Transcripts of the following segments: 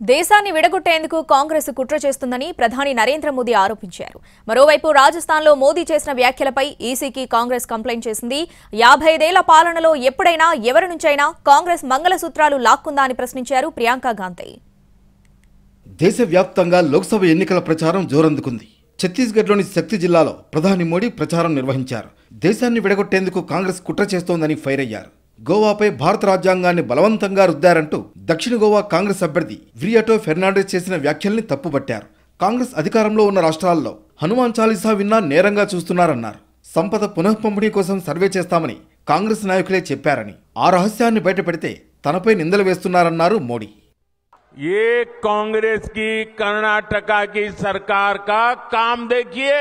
దేశాన్ని విడగొట్టేందుకు కాంగ్రెస్ కుట్ర చేస్తుందని ప్రధాని నరేంద్ర మోదీ ఆరోపించారు. మరోవైపు రాజస్థాన్లో మోదీ చేసిన వ్యాఖ్యలపై ఈసీకి కాంగ్రెస్ కంప్లైంట్ చేసింది. 55 ఏళ్ల పాలనలో ఎప్పుడైనా ఎవరి నుంచైనా కాంగ్రెస్ మంగళసూత్రాలు లాక్కుందా అని ప్రశ్నించారు ప్రియాంక గాంధీ. దేశవ్యాప్తంగా లోక్సభ ఎన్నికల ప్రచారం జోరందుకుంది. ఛత్తీస్గఢ్లోని శక్తి జిల్లాలో ప్రధాని మోడీ ప్రచారం నిర్వహించారు. దేశాన్ని విడగొట్టేందుకు కాంగ్రెస్ కుట్ర చేస్తోందని ఫైర్ అయ్యారు. గోవాపై భారత రాజ్యాంగాన్ని బలవంతంగా రుద్దారంటూ దక్షిణ గోవా కాంగ్రెస్ అభ్యర్థి వ్రియాటో ఫెర్నాండెస్ చేసిన వ్యాఖ్యల్ని తప్పుపట్టారు. కాంగ్రెస్ అధికారంలో ఉన్న రాష్ట్రాల్లో హనుమాన్ చాలీసా విన్నా నేరంగా చూస్తున్నారన్నారు. సంపద పునఃపంపిణీ కోసం సర్వే చేస్తామని కాంగ్రెస్ నాయకులే చెప్పారని, ఆ రహస్యాన్ని బయటపెడితే తనపై నిందలు వేస్తున్నారన్నారు మోడీ. ये कांग्रेस की कर्नाटका की सरकार का काम देखिए।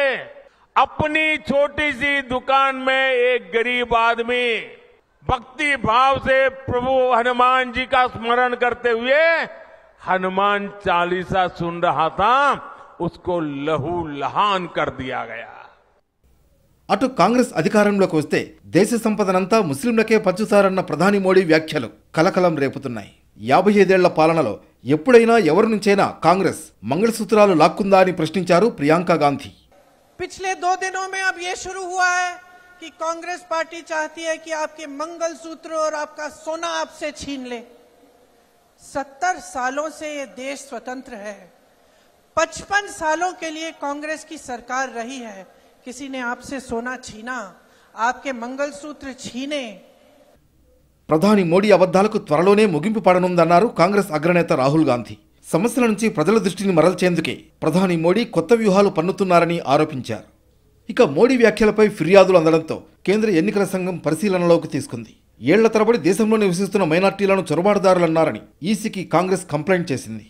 अपनी छोटी सी दुकान में एक गरीब आदमी भक्ति भाव से प्रभु हनुमान जी का स्मरण करते हुए हनुमान चालीसा सुन रहा था, उसको लहू लहान कर दिया गया। అటు కాంగ్రెస్ అధికారంలోకి వస్తే దేశ సంపదనంతా ముస్లింలకే పంచుతారన్న ప్రధాని మోడీ వ్యాఖ్యలు కలకలం రేపుతున్నాయి. 55 ఏళ్ల పాలనలో ఎప్పుడైనా ఎవరి నుంచైనా కాంగ్రెస్ మంగళసూత్రాలు లాక్కుందా అని ప్రశ్నించారు ప్రియాంక గాంధీ. पिछले 2 दिनों में अब ये शुरू हुआ है कि कांग्रेस पार्टी चाहती है कि आपके मंगलसूत्र और आपका सोना आपसे छीन ले। 70 सालों से ये देश स्वतंत्र है। 55 सालों के लिए कांग्रेस की सरकार रही है। किसी ने आपसे सोना छीना, आपके मंगलसूत्र छीने। ప్రధాని మోడీ అబద్ధాలకు త్వరలోనే ముగింపు పడనుందన్నారు కాంగ్రెస్ అగ్రనేత రాహుల్ గాంధీ. సమస్యల నుంచి ప్రజల దృష్టిని మరల్చేందుకే ప్రధాని మోడీ కొత్త వ్యూహాలు పన్నుతున్నారని ఆరోపించారు. ఇక మోడీ వ్యాఖ్యలపై ఫిర్యాదులు అందడంతో కేంద్ర ఎన్నికల సంఘం పరిశీలనలోకి తీసుకుంది. ఏళ్ల తరబడి దేశంలో నివసిస్తున్న మైనార్టీలను చొరబాటుదారులన్నారని ఈసీకి కాంగ్రెస్ కంప్లైంట్ చేసింది.